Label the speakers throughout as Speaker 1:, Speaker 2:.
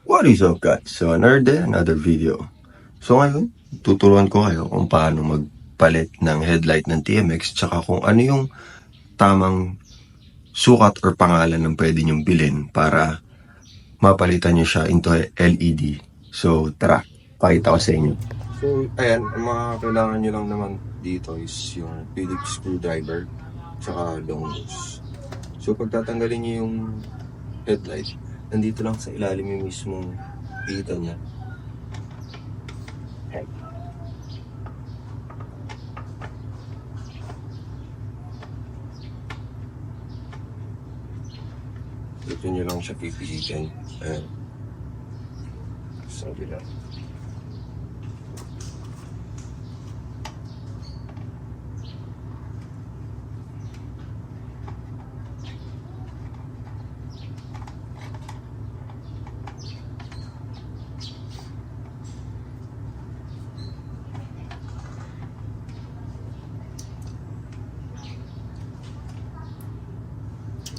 Speaker 1: What is up guys? So another day, another video. So ngayon, tuturuan ko kayo kung paano magpalit ng headlight ng TMX tsaka kung ano yung tamang sukat or pangalan ng pwede nyong bilhin para mapalitan nyo siya into LED. So tara, pakita ko sa inyo. So ayan, ang mga kailangan nyo lang naman dito is yung Phillips screwdriver tsaka long nose. So pagtatanggalin nyo yung headlight, nandito lang sa ilalim yung mismong pita niya. Dito nyo lang siya pipilitin. Ayan. Sa bila.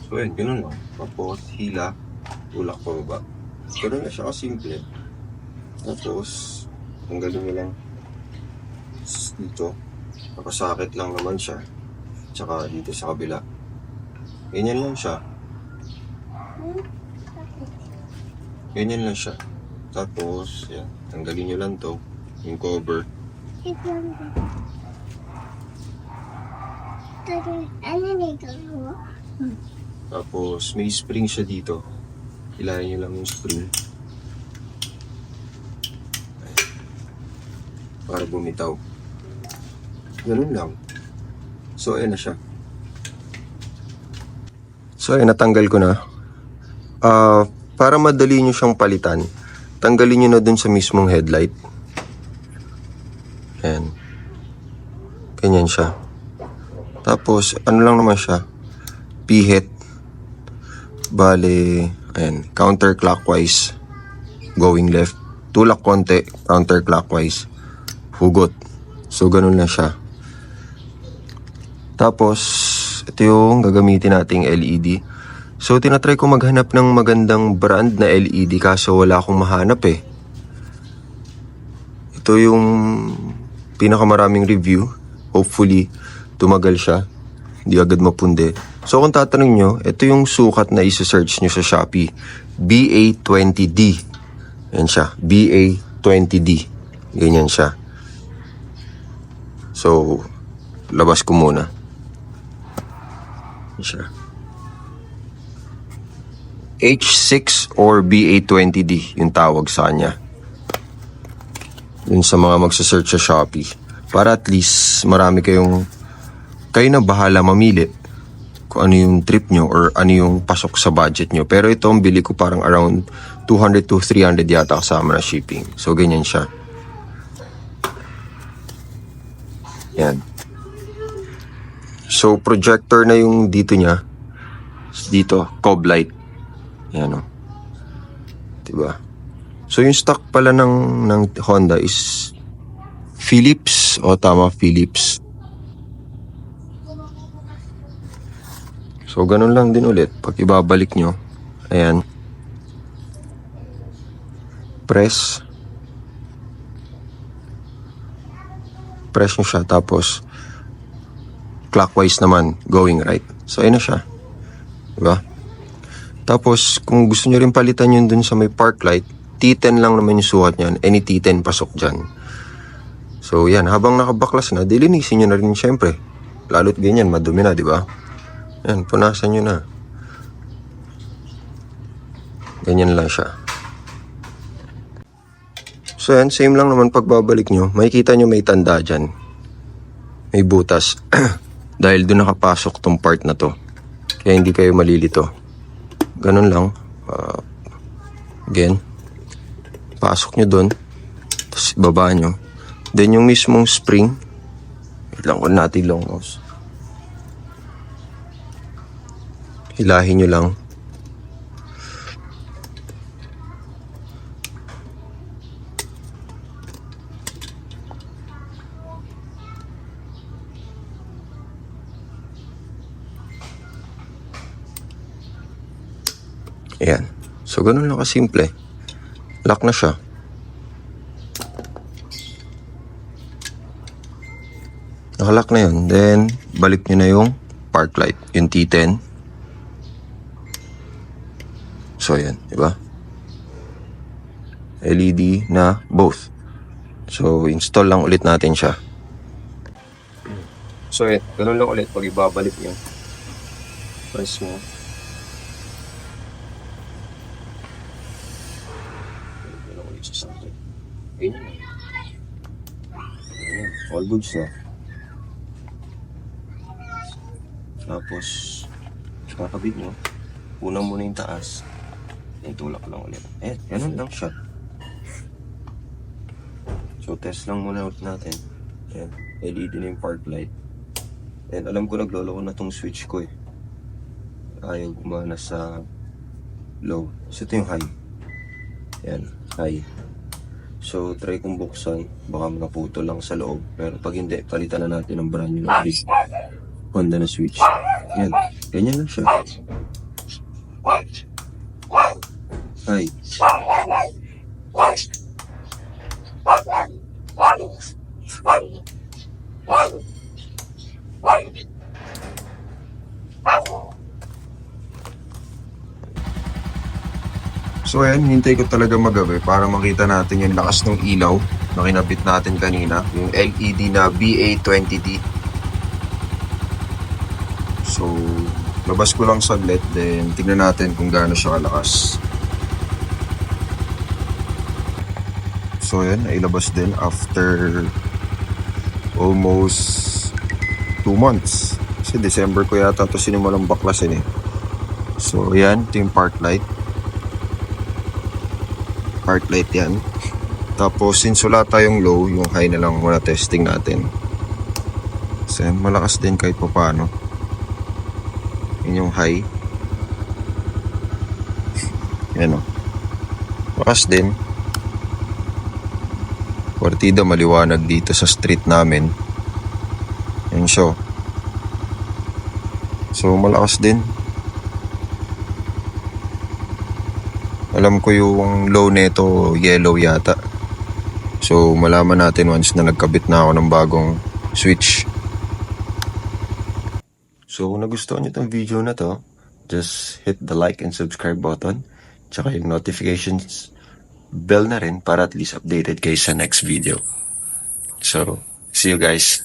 Speaker 1: So yun, ganun lang. Tapos hila, tulak pababa. Ganun na siya kasimple. Tapos, tanggalin nyo lang dito. Nakasakit lang naman siya. Tsaka dito sa kabila. Ganyan lang siya. Ganyan lang siya. Tapos, yan. Tanggalin nyo lang to. Yung cover. Tapos, may spring siya dito. Hilahin nyo lang yung spring. Ayan. Para bumitaw. Ganun lang. So, ayan na siya. So, ayan, natanggal ko na. Para madali nyo siyang palitan, tanggalin nyo na dun sa mismong headlight. Ayan. Ganyan siya. Tapos, ano lang naman siya? Pihit. Bale, ayan, counterclockwise, going left. Tulak konti, counterclockwise, hugot. So, ganun lang siya. Tapos, ito yung gagamitin nating LED. So, tinatry ko maghanap ng magandang brand na LED kaso wala akong mahanap eh. Ito yung pinakamaraming review. Hopefully, tumagal siya. Hindi agad mapunde. So kung tatanungin nyo, ito yung sukat na isa-search nyo sa Shopee. BA20D. Yan siya. BA20D. Ganyan siya. So, labas ko muna. Yan siya. H6 or BA20D yung tawag sa kanya. Yun sa mga magsa-search sa Shopee. Para at least marami kayo na bahala mamili kung ano yung trip nyo or ano yung pasok sa budget nyo. Pero ito ang bili ko parang around 200 to 300 yata kasama na shipping. So ganyan siya. Yan. So projector na yung dito niya. Dito, cob light. Yan o. Diba? So yung stock pala ng Honda is Philips. O tama, Philips. So, ganun lang din ulit. Pag ibabalik nyo, ayan. Press. Press nyo siya. Tapos, clockwise naman, going right. So, ayan na siya. Diba? Tapos, kung gusto nyo rin palitan yun dun sa may park light, T10 lang naman yung sukat nyan. Any T10 pasok dyan. So, yan. Habang nakabaklas na, dilinisin nyo na rin syempre. Lalo't ganyan, madumi na, diba? Yan, punasan nyo na. Ganyan lang siya. So yan, same lang naman pagbabalik nyo. Makikita nyo may tanda dyan. May butas. Dahil doon nakapasok tong part na to. Kaya hindi kayo malilito. Ganun lang. Again. Pasok nyo doon. Tapos ibaba nyo. Then yung mismong spring. Wait lang ko natin long nose. Hilahin nyo lang. Ayan. So, ganun lang kasimple. Lock na siya. Nakalock na yun. Then, balik nyo na yung park light. Yung T10. So, yan. Diba? LED na both. So, install lang ulit natin siya. So, yan. Ganun lang ulit pag ibabalik nyo. Press mo. Ganun ulit sa socket. Ayun yun. Ayan. All goods na. Tapos, kakabit mo. Una muna yung taas. Itulak lang ulit. Ganun lang siya. So, test lang muna ulit natin. Ayan. LED na yung park light. And alam ko naglolo ko na tong switch ko eh. Ayaw gumana sa low. So, ito yung high. Ayan. High. So, try kong buksan. Baka makaputo lang sa loob. Pero pag hindi, palitan na natin ng brand new na Honda na switch. Ayan. Ganyan lang siya. High. So ayan, hintay ko talaga magabi para makita natin yung lakas ng ilaw na kinabit natin kanina. Yung LED na BA20D. So, labas ko lang saglit, then tignan natin kung gaano siya kalakas. So ayan, nailabas din after almost 2 months. Kasi December ko yata ito sinimulang baklasin eh. So ayan, ito yung park light. Park light yan. Tapos since wala tayong low, yung high na lang muna testing natin. So yan, malakas din kahit pa paano. Yun yung high. Yan o. Malakas din. Partida maliwanag dito sa street namin. Yan siya. So malakas din. Alam ko yung low neto yellow yata. So malaman natin once na nagkabit na ako ng bagong switch. So kung nagustuhan nyo itong video na to, just hit the like and subscribe button. Tsaka yung notifications bell na rin para at least updated kayo sa next video. So, see you guys.